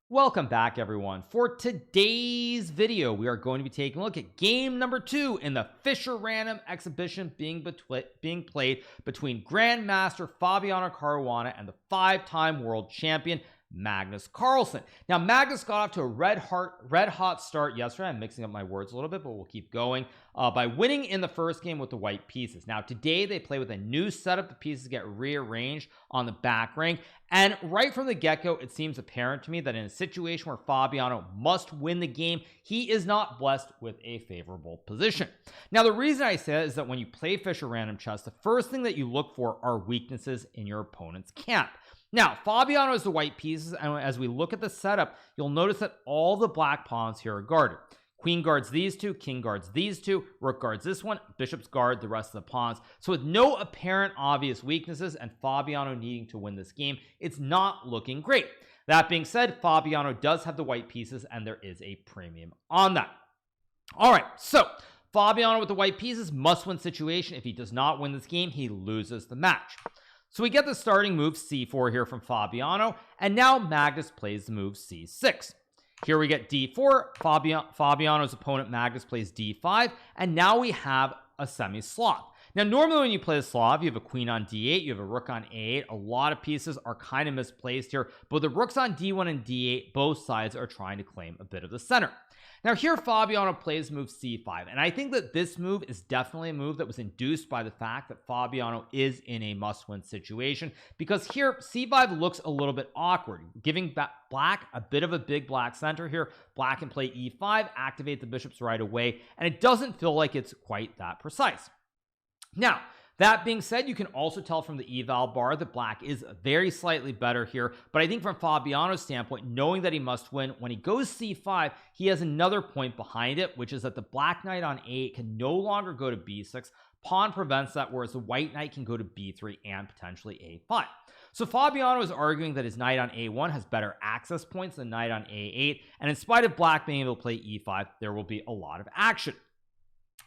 Welcome back, everyone. For today's video, we are going to be taking a look at game number 2 in the Fisher Random exhibition being played between Grandmaster Fabiano Caruana and the 5-time world champion Magnus Carlsen. Now, Magnus got off to a red hot start yesterday. I'm mixing up my words a little bit, but we'll keep going by winning in the first game with the white pieces. Now, today they play with a new setup. The pieces get rearranged on the back ring, and right from the get-go, it seems apparent to me that in a situation where Fabiano must win the game, he is not blessed with a favorable position. Now, the reason I say that is that when you play Fisher Random chess, the first thing that you look for are weaknesses in your opponent's camp. Now, Fabiano is the white pieces, and as we look at the setup, you'll notice that all the black pawns here are guarded. Queen guards these two, king guards these two, rook guards this one, bishops guard the rest of the pawns. So with no apparent obvious weaknesses and Fabiano needing to win this game, it's not looking great. That being said, Fabiano does have the white pieces and there is a premium on that. All right, so Fabiano with the white pieces, must-win situation. If he does not win this game, he loses the match. So we get the starting move c4 here from Fabiano, and now Magnus plays the move c6. Here we get d4. Fabiano's opponent Magnus plays d5, and now we have a semi-Slav. Now, normally when you play a Slav, you have a queen on d8, you have a rook on a8. A lot of pieces are kind of misplaced here, but the rooks on d1 and d8, both sides are trying to claim a bit of the center. Now here Fabiano plays move c5, and I think that this move is definitely a move that was induced by the fact that Fabiano is in a must-win situation, because here c5 looks a little bit awkward, giving black a bit of a big black center here. Black can play e5, activate the bishops right away, and it doesn't feel like it's quite that precise. Now, that being said, you can also tell from the eval bar that black is very slightly better here, but I think from Fabiano's standpoint, knowing that he must win, when he goes c5, he has another point behind it, which is that the black knight on a8 can no longer go to b6. Pawn prevents that, whereas the white knight can go to b3 and potentially a5. So Fabiano is arguing that his knight on a1 has better access points than knight on a8, and in spite of black being able to play e5, there will be a lot of action.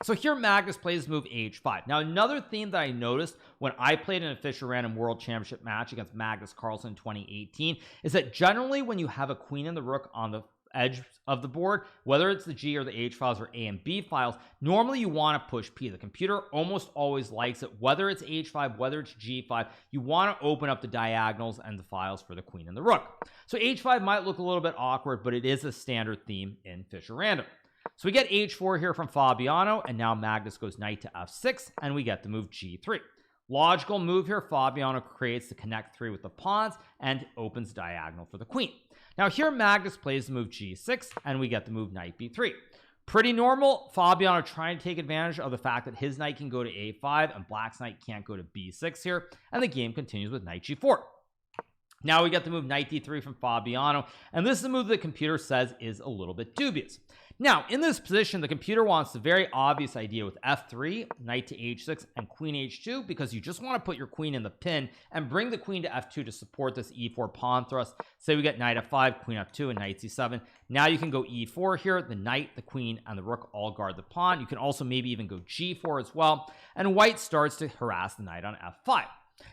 So here Magnus plays move h5. Now, another theme that I noticed when I played in a Fisher Random World Championship match against Magnus Carlsen in 2018 is that generally when you have a queen and the rook on the edge of the board, whether it's the G or the H files or A and B files, normally you want to push P. The computer almost always likes it, whether it's H5, whether it's G5, you want to open up the diagonals and the files for the queen and the rook. So H5 might look a little bit awkward, but it is a standard theme in Fisher Random. So we get h4 here from Fabiano, and now Magnus goes knight to f6, and we get the move g3. Logical move here. Fabiano creates the connect 3 with the pawns and opens diagonal for the queen. Now here Magnus plays the move g6, and we get the move knight b3. Pretty normal. Fabiano trying to take advantage of the fact that his knight can go to a5 and black's knight can't go to b6 here, and the game continues with knight g4. Now we get the move knight d3 from Fabiano, and this is a move the computer says is a little bit dubious. Now, in this position, the computer wants the very obvious idea with f3, knight to h6, and queen h2, because you just want to put your queen in the pin and bring the queen to f2 to support this e4 pawn thrust. Say we get knight f5, queen f2, and knight c7. Now you can go e4 here. The knight, the queen, and the rook all guard the pawn. You can also maybe even go g4 as well. And white starts to harass the knight on f5.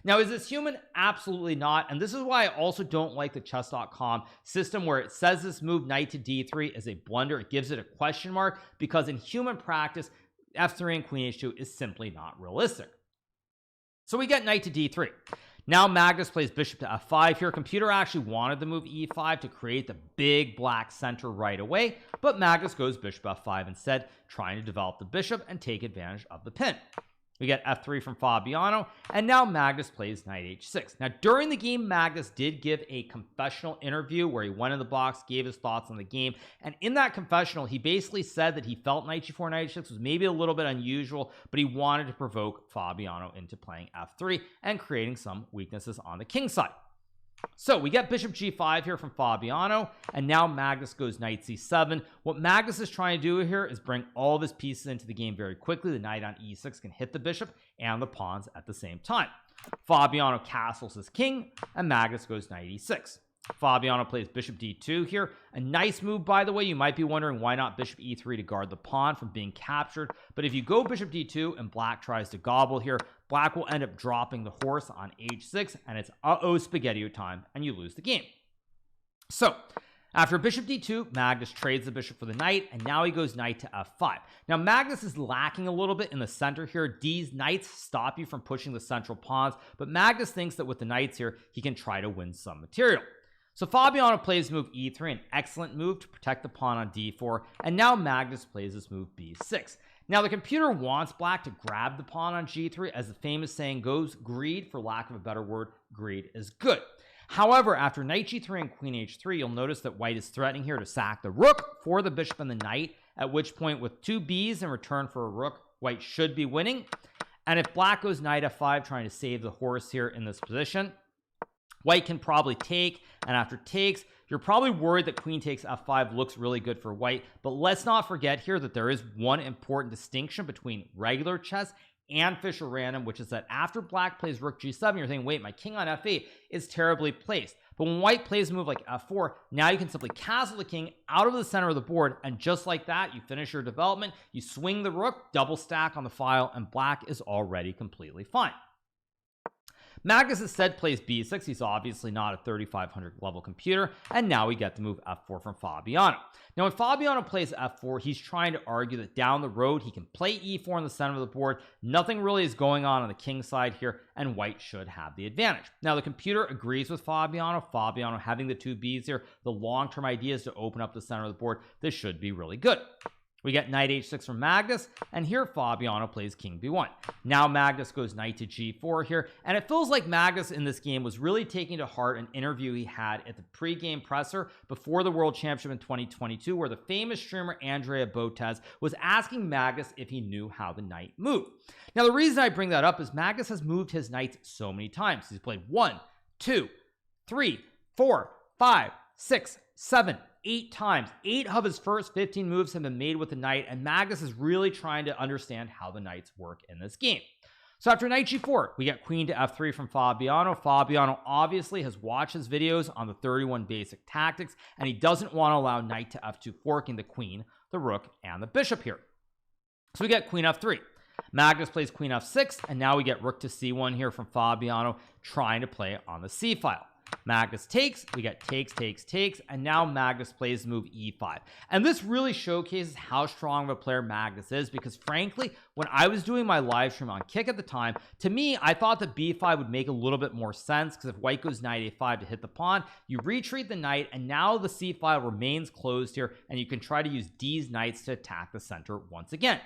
Now, is this human? Absolutely not. And this is why I also don't like the chess.com system where it says this move knight to d3 is a blunder. It gives it a question mark because in human practice, f3 and queen h2 is simply not realistic. So we get knight to d3. Now Magnus plays bishop to f5 here. Computer actually wanted the move e5 to create the big black center right away, but Magnus goes bishop f5 instead, trying to develop the bishop and take advantage of the pin. We get f3 from Fabiano, and now Magnus plays knight h6. Now, during the game, Magnus did give a confessional interview where he went in the box, gave his thoughts on the game, and in that confessional, he basically said that he felt knight g4, knight h6 was maybe a little bit unusual, but he wanted to provoke Fabiano into playing f3 and creating some weaknesses on the king side. So we get bishop g5 here from Fabiano, and now Magnus goes knight c7. What Magnus is trying to do here is bring all of his pieces into the game very quickly. The knight on e6 can hit the bishop and the pawns at the same time. Fabiano castles his king, and Magnus goes knight e6. Fabiano plays bishop d2 here. A nice move, by the way. You might be wondering why not bishop e3 to guard the pawn from being captured, but if you go bishop d2 and black tries to gobble here, black will end up dropping the horse on h6, and it's spaghetti time, and you lose the game. So After bishop d2, Magnus trades the bishop for the knight, and now he goes knight to f5. Now Magnus is lacking a little bit in the center here. These knights stop you from pushing the central pawns, but Magnus thinks that with the knights here, he can try to win some material. So Fabiano plays move e3, an excellent move to protect the pawn on d4, and now Magnus plays this move b6. Now the computer wants black to grab the pawn on g3. As the famous saying goes, greed, for lack of a better word, greed is good. However, after knight g3 and queen h3, you'll notice that white is threatening here to sack the rook for the bishop and the knight, at which point with 2 b's in return for a rook, white should be winning. And if black goes knight f5, trying to save the horse here in this position, white can probably take, and after takes, you're probably worried that queen takes f5 looks really good for white. But let's not forget here that there is one important distinction between regular chess and Fischer random, which is that after black plays rook g7, you're thinking, wait, my king on f8 is terribly placed. But when white plays a move like f4, now you can simply castle the king out of the center of the board, and just like that, you finish your development, you swing the rook, double stack on the file, and black is already completely fine. Magnus instead plays b6. He's obviously not a 3500 level computer, and now we get to move f4 from Fabiano. Now when Fabiano plays f4, he's trying to argue that down the road he can play e4 in the center of the board. Nothing really is going on the king side here, and white should have the advantage. Now the computer agrees with Fabiano. Fabiano having the 2 b's here, the long-term idea is to open up the center of the board. This should be really good. We get knight h6 from Magnus, and here Fabiano plays king b1. Now Magnus goes knight to g4 here, and it feels like Magnus in this game was really taking to heart an interview he had at the pre-game presser before the World Championship in 2022, where the famous streamer Andrea Botez was asking Magnus if he knew how the knight moved. Now the reason I bring that up is Magnus has moved his knights so many times. He's played 1, 2, 3, 4, 5, 6, 7, 8 times. 8 of his first 15 moves have been made with the knight, and Magnus is really trying to understand how the knights work in this game. So after knight g4, we get queen to f3 from Fabiano. Fabiano obviously has watched his videos on the 31 basic tactics, and he doesn't want to allow knight to f2, forking the queen, the rook, and the bishop here. So we get queen f3. Magnus plays queen f6, and now we get rook to c1 here from Fabiano, trying to play on the c file. Magnus takes, we get takes, and now Magnus plays the move e5. And this really showcases how strong of a player Magnus is, because frankly, when I was doing my live stream on Kick at the time, to me, I thought that b5 would make a little bit more sense, because if white goes knight a5 to hit the pawn, you retreat the knight, and now the c file remains closed here, and you can try to use these knights to attack the center once again.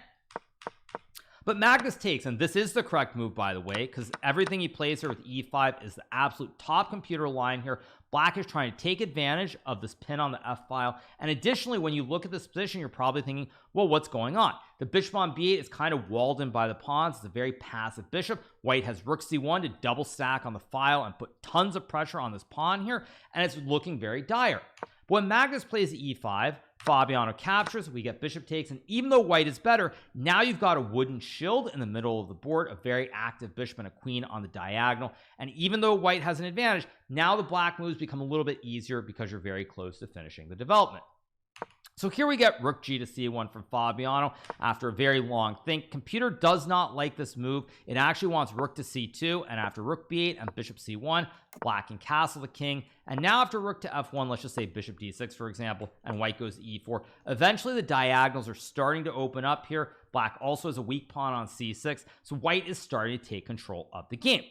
But Magnus takes, and this is the correct move, by the way, because everything he plays here with e5 is the absolute top computer line here. Black is trying to take advantage of this pin on the f file, and additionally, when you look at this position, you're probably thinking, well, what's going on? The bishop on b8 is kind of walled in by the pawns. It's a very passive bishop. White has rook c1 to double stack on the file and put tons of pressure on this pawn here, and it's looking very dire. But when Magnus plays e5, Fabiano captures, we get bishop takes, and even though white is better, now you've got a wooden shield in the middle of the board, a very active bishop and a queen on the diagonal, and even though white has an advantage, now the black moves become a little bit easier because you're very close to finishing the development. So here we get rook g to c1 from Fabiano after a very long think. Computer does not like this move. It actually wants rook to c2, and after rook b8 and bishop c1, black can castle the king. And now after rook to f1, let's just say bishop d6, for example, and white goes to e4. Eventually, the diagonals are starting to open up here. Black also has a weak pawn on c6, so white is starting to take control of the game.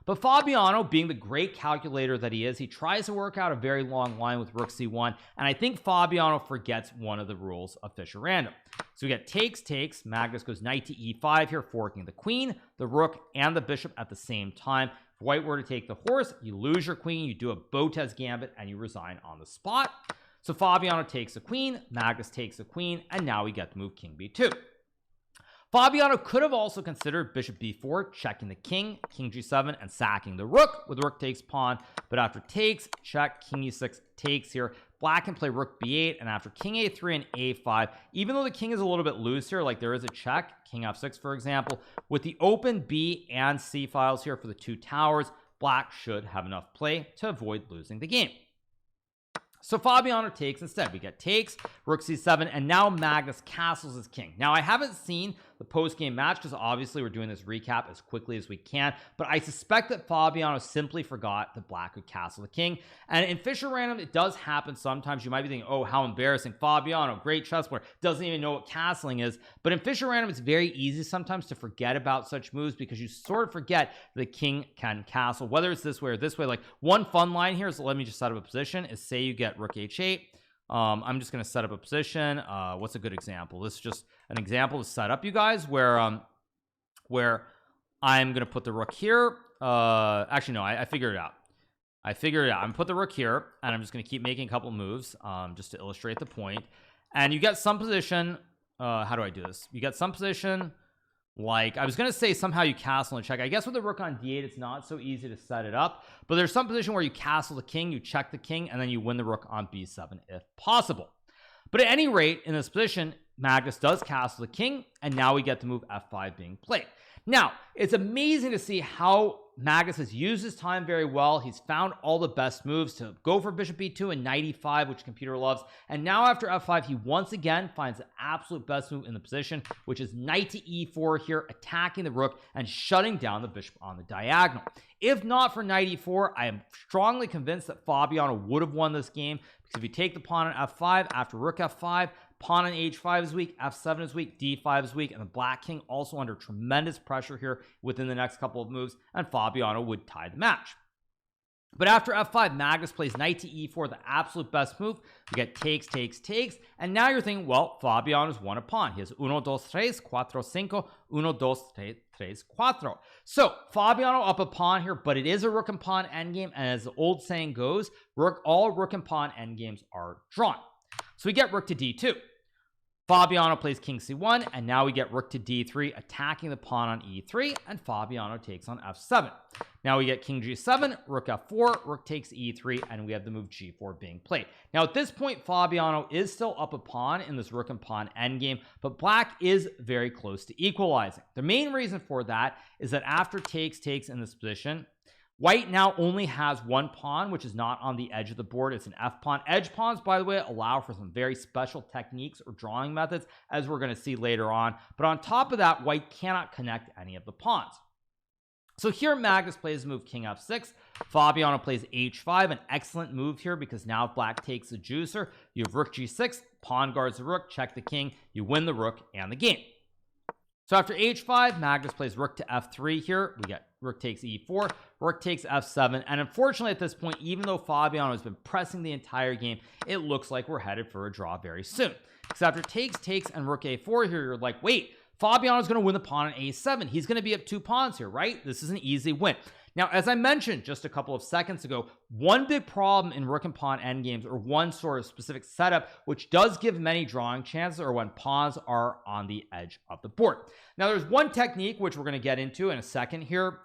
But Fabiano, being the great calculator that he is, he tries to work out a very long line with rook c1, and I think Fabiano forgets one of the rules of Fischer random. So we get takes, Magnus goes knight to e5 here, forking the queen, the rook, and the bishop at the same time. If white were to take the horse, you lose your queen, you do a Botez gambit, and you resign on the spot. So Fabiano takes the queen, Magnus takes the queen, and now we get to move king b2. Fabiano could have also considered bishop b4, checking the king, king g7, and sacking the rook with rook takes pawn, but after takes, check, king e6 takes here. Black can play rook b8, and after king a3 and a5, even though the king is a little bit loose here, like there is a check, king f6 for example, with the open b and c files here for the 2 towers, black should have enough play to avoid losing the game. So Fabiano takes instead. We get takes, rook c7, and now Magnus castles his king. Now I haven't seen the post-game match because obviously we're doing this recap as quickly as we can, but I suspect that Fabiano simply forgot that black could castle the king. And in Fisher Random, it does happen sometimes. You might be thinking, oh, how embarrassing. Fabiano, great chessplayer, doesn't even know what castling is. But in Fisher Random, it's very easy sometimes to forget about such moves because you sort of forget the king can castle, whether it's this way or this way. Like one fun line here is, let me just set up a position, is say you get rook h8. I'm just going to set up a position. What's a good example? This is just an example to set up, you guys, where I'm going to put the rook here. Actually, no, I figured it out. I'm going to put the rook here, and I'm just going to keep making a couple moves, just to illustrate the point. And you get some position. How do I do this? You get some position. Like I was going to say somehow you castle and check. I guess with the rook on d8, it's not so easy to set it up, but there's some position where you castle the king, you check the king, and then you win the rook on b7 if possible. But at any rate, in this position, Magnus does castle the king, and now we get the move f5 being played. Now, it's amazing to see how Magnus has used his time very well. He's found all the best moves to go for bishop b2 and knight e5, which computer loves. And now after f5, he once again finds the absolute best move in the position, which is knight to e4 here, attacking the rook and shutting down the bishop on the diagonal. If not for knight e4, I am strongly convinced that Fabiano would have won this game, because if you take the pawn on f5 after rook f5, pawn on h5 is weak, f7 is weak, d5 is weak, and the black king also under tremendous pressure here within the next couple of moves, and Fabiano would tie the match. But after f5, Magnus plays knight to e4, the absolute best move. We get takes, and now you're thinking, well, Fabiano's won a pawn. He has 1, 2, 3, 4, 5, 1, 2, 3, 4. So Fabiano up a pawn here, but it is a rook and pawn endgame, and as the old saying goes, all rook and pawn endgames are drawn. So we get rook to d2. Fabiano plays king c1, and now we get rook to d3, attacking the pawn on e3, and Fabiano takes on f7. Now we get king g7, rook f4, rook takes e3, and we have the move g4 being played. Now at this point, Fabiano is still up a pawn in this rook and pawn endgame, but black is very close to equalizing. The main reason for that is that after takes in this position, white now only has one pawn, which is not on the edge of the board. It's an f pawn. Edge pawns, by the way, allow for some very special techniques or drawing methods, as we're going to see later on. But on top of that, white cannot connect any of the pawns. So here Magnus plays the move king f6. Fabiano plays h5, an excellent move here because now if black takes the juicer, you have rook g6, pawn guards the rook, check the king, you win the rook and the game. So after h5, Magnus plays rook to f3 here. We get rook takes e4, rook takes f7, and unfortunately at this point, even though Fabiano has been pressing the entire game, it looks like we're headed for a draw very soon. Because after takes, and rook a4 here, you're like, wait, Fabiano's going to win the pawn on a7. He's going to be up 2 pawns here, right? This is an easy win. Now, as I mentioned just a couple of seconds ago, one big problem in rook and pawn endgames, or one sort of specific setup, which does give many drawing chances, are when pawns are on the edge of the board. Now, there's one technique, which we're going to get into in a second here,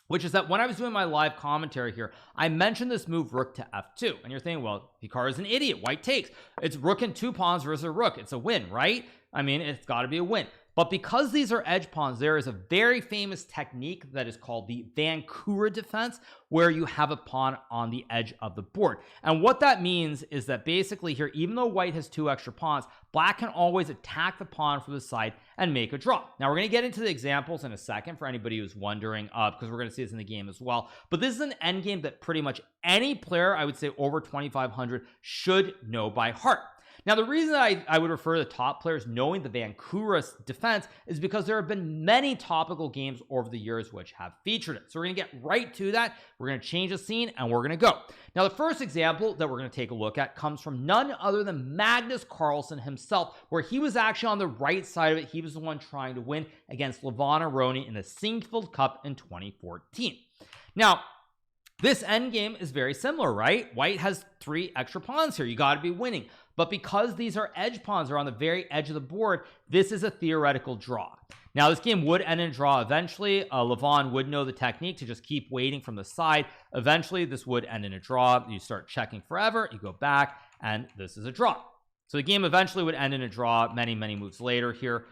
which is that when I was doing my live commentary here, I mentioned this move rook to f2, and you're thinking, well, Hikaru is an idiot. White takes. It's rook and 2 pawns versus a rook. It's a win, right? I mean, it's got to be a win. But because these are edge pawns, there is a very famous technique that is called the Vancursed defense, where you have a pawn on the edge of the board. And what that means is that basically here, even though white has 2 extra pawns, black can always attack the pawn from the side and make a draw. Now we're going to get into the examples in a second for anybody who's wondering, because we're going to see this in the game as well. But this is an endgame that pretty much any player, I would say over 2,500, should know by heart. Now, the reason I would refer to the top players knowing the Vancursed defense is because there have been many topical games over the years which have featured it. So we're going to get right to that. We're going to change the scene and we're going to go. Now, the first example that we're going to take a look at comes from none other than Magnus Carlsen himself, where he was actually on the right side of it. He was the one trying to win against Levon Aroni in the Sinquefield Cup in 2014. Now, this endgame is very similar, right? White has 3 extra pawns here. You got to be winning. But because these are edge pawns, are on the very edge of the board, this is a theoretical draw. Now, this game would end in a draw eventually. Levon would know the technique to just keep waiting from the side. Eventually, this would end in a draw. You start checking forever, you go back, and this is a draw. So the game eventually would end in a draw many moves later here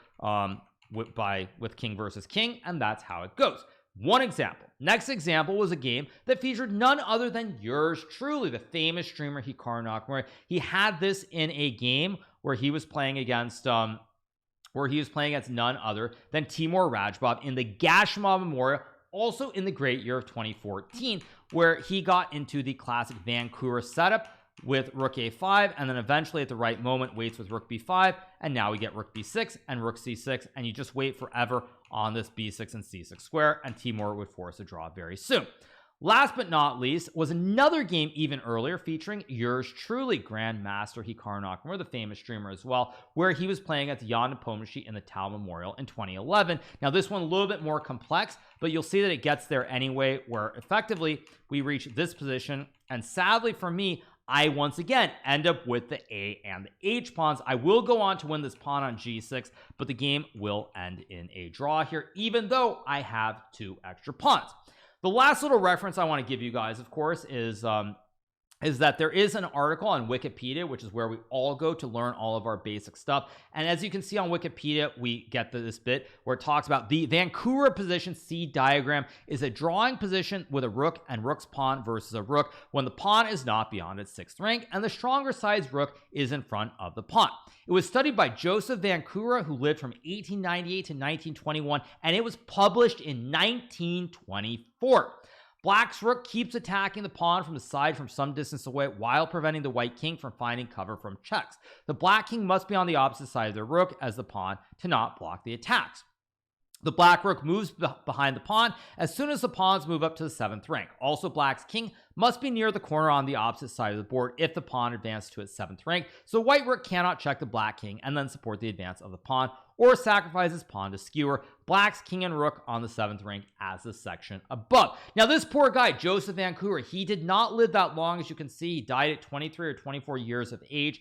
with king versus king, and that's how it goes. One example. Next example was a game that featured none other than yours truly, the famous streamer Hikaru. He had this in a game where he was playing against where he was playing against none other than Timur Rajabov in the Gashimov Memorial, also in the great year of 2014, where he got into the classic Vancursed setup with Rook A5, and then eventually at the right moment waits with Rook B5, and now we get Rook B6 and Rook C6, and you just wait forever on this B6 and C6 square, and Timur would force a draw very soon. Last but not least was another game even earlier featuring yours truly, Grandmaster Hikaru Nakamura, the famous streamer as well, where he was playing at the Jan Nepomniachtchi in the Tau Memorial in 2011. Now this one a little bit more complex, but you'll see that it gets there anyway, where effectively we reach this position, and sadly for me, I once again end up with the A and the H pawns. I will go on to win this pawn on G6, but the game will end in a draw here, even though I have 2 extra pawns. The last little reference I want to give you guys, of course, is that there is an article on Wikipedia, which is where we all go to learn all of our basic stuff. And as you can see on Wikipedia, we get to this bit where it talks about the Vancouver position C diagram is a drawing position with a rook and rook's pawn versus a rook when the pawn is not beyond its 6th rank and the stronger side's rook is in front of the pawn. It was studied by Joseph Vancouver, who lived from 1898 to 1921, and it was published in 1924. Black's rook keeps attacking the pawn from the side from some distance away while preventing the white king from finding cover from checks. The black king must be on the opposite side of the rook as the pawn to not block the attacks. The black rook moves behind the pawn as soon as the pawns move up to the 7th rank. Also, black's king must be near the corner on the opposite side of the board if the pawn advances to its 7th rank, so white rook cannot check the black king and then support the advance of the pawn or sacrifice his pawn to skewer black's king and rook on the 7th rank as the section above. Now this poor guy Joseph Vancouver, he did not live that long. As you can see, he died at 23 or 24 years of age.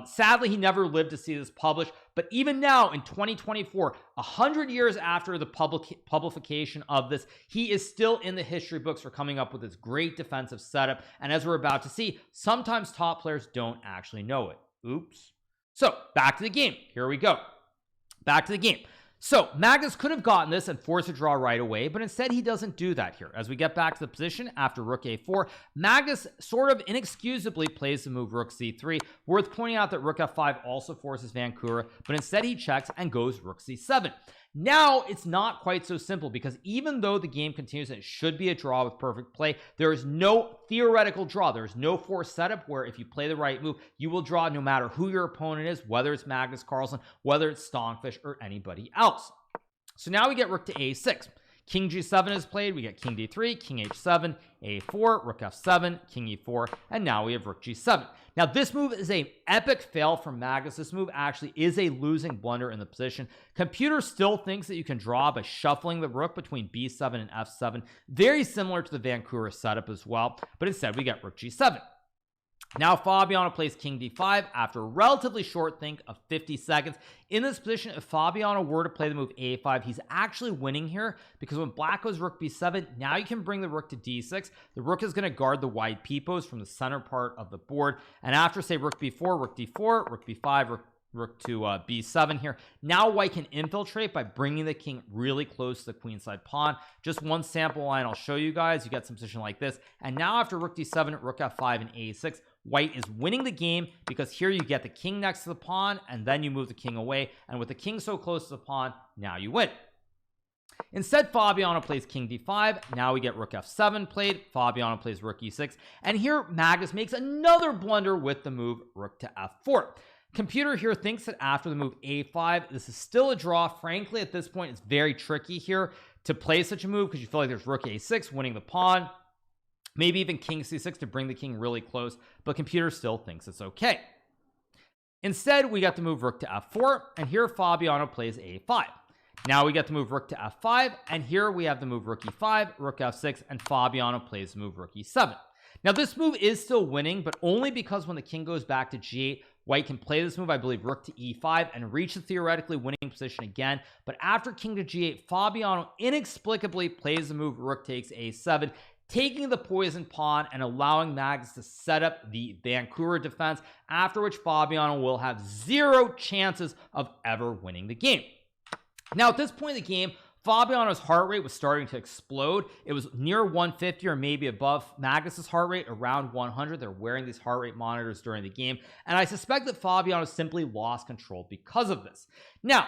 Sadly, he never lived to see this published, but even now in 2024, 100 years after the publication of this, he is still in the history books for coming up with this great defensive setup. And as we're about to see, sometimes top players don't actually know it. Oops. So back to the game. Here we go. Back to the game. So Magnus could have gotten this and forced a draw right away, but instead he doesn't do that here. As we get back to the position after Rook A4, Magnus sort of inexcusably plays the move Rook C3. Worth pointing out that Rook F5 also forces Vancouver, but instead he checks and goes Rook C7. Now it's not quite so simple, because even though the game continues and it should be a draw with perfect play, there is no theoretical draw. There is no forced setup where if you play the right move, you will draw no matter who your opponent is, whether it's Magnus Carlsen, whether it's Stonefish, or anybody else. So now we get Rook to A6. King G7 is played. We get King D3, King H7, A4, Rook F7, King E4, and now we have Rook G7. Now this move is an epic fail from Magnus. This move actually is a losing blunder in the position. Computer still thinks that you can draw by shuffling the rook between B7 and F7, very similar to the Vancouver setup as well, but instead we get Rook G7. Now Fabiano plays King D5 after a relatively short think of 50 seconds. In this position, if Fabiano were to play the move A5, he's actually winning here, because when black goes Rook B7, now you can bring the rook to D6. The rook is going to guard the wide peepos from the center part of the board, and after say Rook B4, Rook D4, Rook B5, Rook to B7 here, now white can infiltrate by bringing the king really close to the queenside pawn. Just one sample line I'll show you guys. You get some position like this, and now after Rook D7, Rook F5, and A6, white is winning the game, because here you get the king next to the pawn and then you move the king away, and with the king so close to the pawn, now you win. Instead, Fabiano plays King D5. Now we get Rook F7 played. Fabiano plays Rook E6, and here Magnus makes another blunder with the move Rook to F4. Computer here thinks that after the move A5, this is still a draw. Frankly, at this point, it's very tricky here to play such a move, because you feel like there's Rook A6 winning the pawn, maybe even King C6 to bring the king really close, but computer still thinks it's okay. Instead, we got to move Rook to F4, and here Fabiano plays A5. Now we get to move Rook to F5, and here we have the move Rook E5, Rook F6, and Fabiano plays the move Rook E7. Now this move is still winning, but only because when the king goes back to G8, white can play this move, I believe, Rook to E5 and reach the theoretically winning position again. But after king to G8, Fabiano inexplicably plays the move Rook takes A7, taking the poison pawn and allowing Magnus to set up the Vancouver defense, after which Fabiano will have zero chances of ever winning the game. Now at this point in the game, Fabiano's heart rate was starting to explode. It was near 150 or maybe above Magnus's heart rate, around 100. They're wearing these heart rate monitors during the game, and I suspect that Fabiano simply lost control because of this. Now,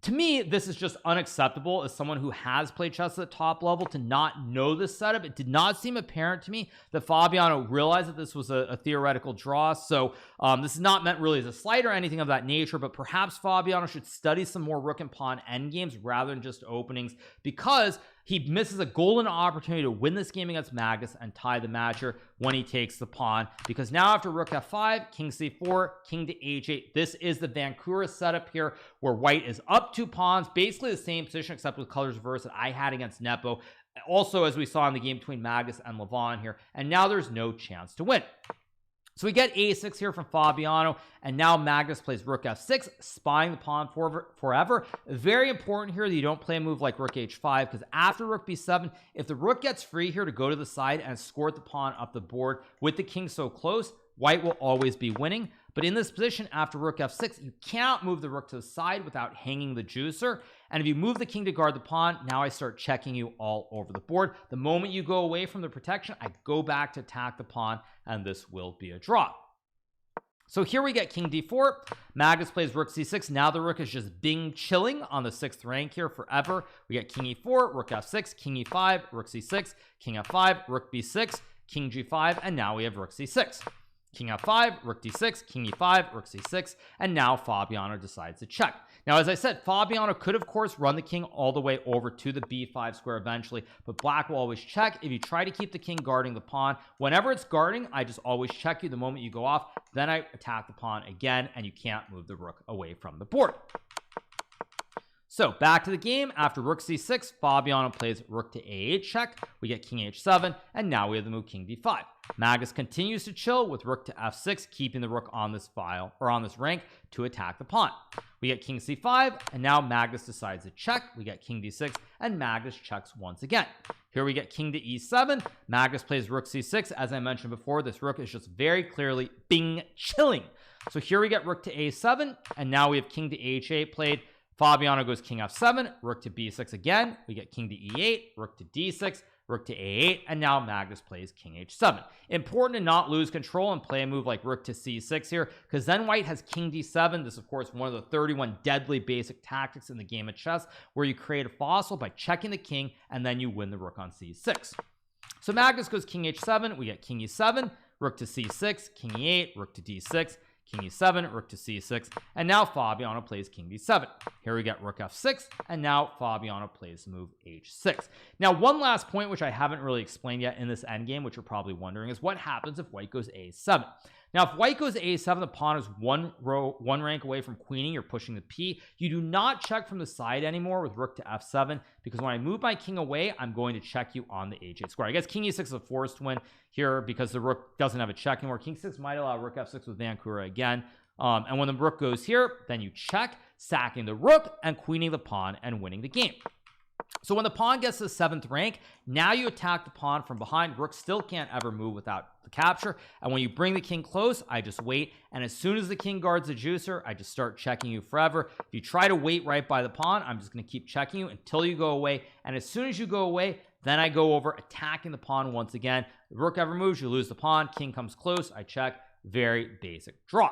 To me, this is just unacceptable as someone who has played chess at the top level to not know this setup. It did not seem apparent to me that Fabiano realized that this was a theoretical draw. So this is not meant really as a slight or anything of that nature, but perhaps Fabiano should study some more rook and pawn endgames rather than just openings, because he misses a golden opportunity to win this game against Magnus and tie the matcher when he takes the pawn, because now after rook f5, king c4, king to h8, this is the Vancursed setup here where white is up 2 pawns, basically the same position except with colors reversed that I had against Nepo, also as we saw in the game between Magnus and Levon here, and now there's no chance to win. So we get a6 here from Fabiano, and now Magnus plays rook f6, spying the pawn forever. Very important here that you don't play a move like rook h5, because after rook b7, if the rook gets free here to go to the side and escort the pawn up the board with the king so close, white will always be winning. But in this position, after rook f6, you cannot move the rook to the side without hanging the juicer. And if you move the king to guard the pawn, now I start checking you all over the board. The moment you go away from the protection, I go back to attack the pawn, and this will be a draw. So here we get king d4. Magnus plays rook c6. Now the rook is just chilling on the 6th rank here forever. We get king e4, rook f6, king e5, rook c6, king f5, rook b6, king g5, and now we have rook c6. King f5, rook d6, king e5, rook c6, and now Fabiano decides to check. Now, as I said, Fabiano could, of course, run the king all the way over to the b5 square eventually, but black will always check. If you try to keep the king guarding the pawn, whenever it's guarding, I just always check you the moment you go off. Then I attack the pawn again, and you can't move the rook away from the board. So back to the game. After rook c6, Fabiano plays rook to a8 check. We get king h7, and now we have the move king d5. Magnus continues to chill with rook to f6, keeping the rook on this file or on this rank to attack the pawn. We get king c5, and now Magnus decides to check. We get king d6, and Magnus checks once again. Here we get king to e7. Magnus plays rook c6. As I mentioned before, this rook is just very clearly chilling. So here we get rook to a7, and now we have king to h8 played. Fabiano goes king f7, rook to b6 again. We get king to e8, rook to d6, rook to a8, and now Magnus plays king h7. Important to not lose control and play a move like rook to c6 here, because then white has king d7. This is, of course, one of the 31 deadly basic tactics in the game of chess, where you create a fossil by checking the king, and then you win the rook on c6. So Magnus goes king h7, we get king e7, rook to c6, king e8, rook to d6, king e7, rook to c6, and now Fabiano plays king d7. Here we get rook f6, and now Fabiano plays the move h6. Now, one last point which I haven't really explained yet in this endgame, which you're probably wondering, is what happens if white goes a7. Now, if white goes a7, the pawn is one rank away from queening. You're pushing the p. You do not check from the side anymore with rook to f7, because when I move my king away, I'm going to check you on the h8 square. I guess king e6 is a forced win here because the rook doesn't have a check anymore. King 6 might allow rook f6 with Vancursed again. And when the rook goes here, then you check, sacking the rook and queening the pawn and winning the game. So when the pawn gets to the 7th rank, now you attack the pawn from behind. Rook still can't ever move without the capture. And when you bring the king close, I just wait. And as soon as the king guards the juicer, I just start checking you forever. If you try to wait right by the pawn, I'm just going to keep checking you until you go away. And as soon as you go away, then I go over attacking the pawn once again. If rook ever moves, you lose the pawn. King comes close, I check. Very basic draw.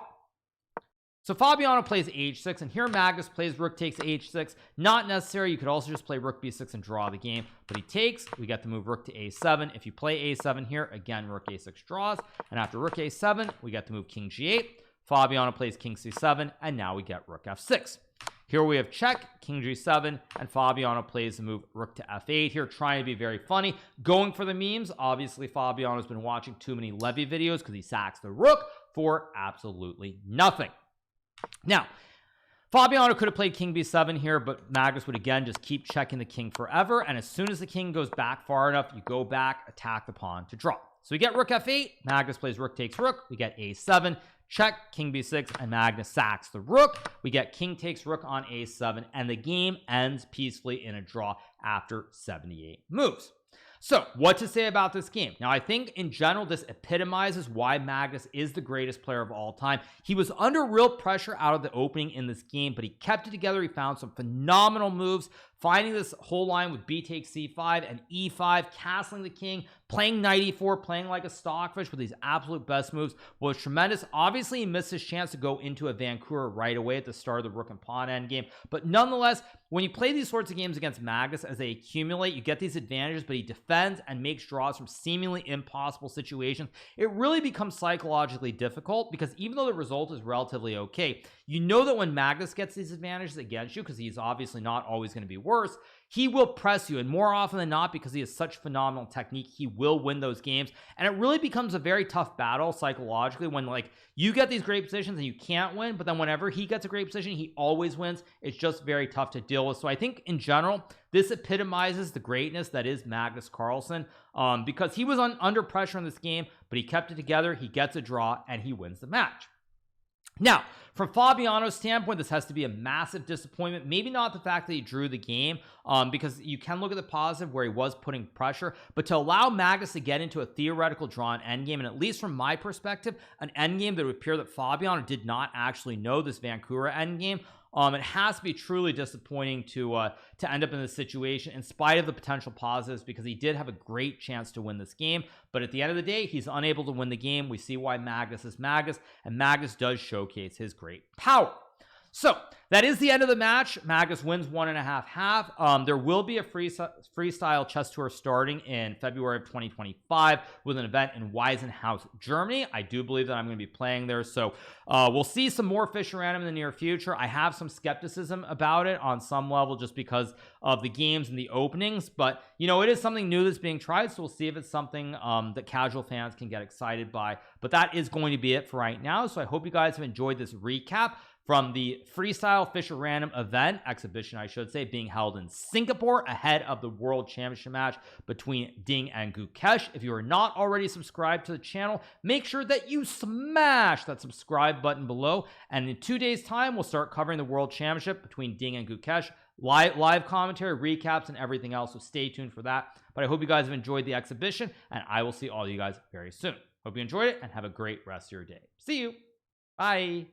So Fabiano plays h6, and here Magnus plays rook takes h6. Not necessary. You could also just play rook b6 and draw the game, but he takes. We get the move rook to a7. If you play a7 here, again, rook a6 draws, and after rook a7, we get the move king g8. Fabiano plays king c7, and now we get rook f6. Here we have check, king g7, and Fabiano plays the move rook to f8 here, trying to be very funny, going for the memes. Obviously, Fabiano's been watching too many Levy videos because he sacks the rook for absolutely nothing. Now, Fabiano could have played king b7 here, but Magnus would again just keep checking the king forever. And as soon as the king goes back far enough, you go back, attack the pawn to draw. So we get rook f8. Magnus plays rook takes rook. We get a7, check, king b6, and Magnus sacks the rook. We get king takes rook on a7, and the game ends peacefully in a draw after 78 moves. So what to say about this game? Now, I think in general, this epitomizes why Magnus is the greatest player of all time. He was under real pressure out of the opening in this game, but he kept it together. He found some phenomenal moves, finding this whole line with b takes c5 and e5, castling the king, playing knight e4, playing like a stockfish with these absolute best moves was tremendous. Obviously, he missed his chance to go into a Vancursed right away at the start of the rook and pawn endgame, but nonetheless, when you play these sorts of games against Magnus, as they accumulate, you get these advantages, but he defends and makes draws from seemingly impossible situations. It really becomes psychologically difficult because even though the result is relatively okay, you know that when Magnus gets these advantages against you, because he's obviously not always going to be worse, he will press you, and more often than not, because he has such phenomenal technique, he will win those games. And it really becomes a very tough battle psychologically when like you get these great positions and you can't win, but then whenever he gets a great position, he always wins. It's just very tough to deal with. So I think in general, this epitomizes the greatness that is Magnus Carlsen, because he was under pressure in this game, but he kept it together, he gets a draw, and he wins the match. Now, from Fabiano's standpoint, this has to be a massive disappointment. Maybe not the fact that he drew the game, because you can look at the positive where he was putting pressure, but to allow Magnus to get into a theoretical drawn endgame, and at least from my perspective, an endgame that would appear that Fabiano did not actually know, this Vancursed endgame, it has to be truly disappointing to end up in this situation in spite of the potential positives, because he did have a great chance to win this game, but at the end of the day, he's unable to win the game. We see why Magnus is Magnus, and Magnus does showcase his great power. So that is the end of the match. Magnus wins 1.5-1/2. There will be a freestyle chess tour starting in February of 2025 with an event in Weisenhaus, Germany. I do believe that I'm going to be playing there, so we'll see some more Fischer Random in the near future. I have some skepticism about it on some level just because of the games and the openings, but you know, it is something new that's being tried, so we'll see if it's something that casual fans can get excited by. But that is going to be it for right now, so I hope you guys have enjoyed this recap from the Freestyle Fischer Random event, exhibition I should say, being held in Singapore ahead of the World Championship match between Ding and Gukesh. If you are not already subscribed to the channel, make sure that you smash that subscribe button below, and in 2 days time we'll start covering the World Championship between Ding and Gukesh, live commentary, recaps, and everything else, so stay tuned for that. But I hope you guys have enjoyed the exhibition, and I will see all of you guys very soon. Hope you enjoyed it and have a great rest of your day. See you. Bye.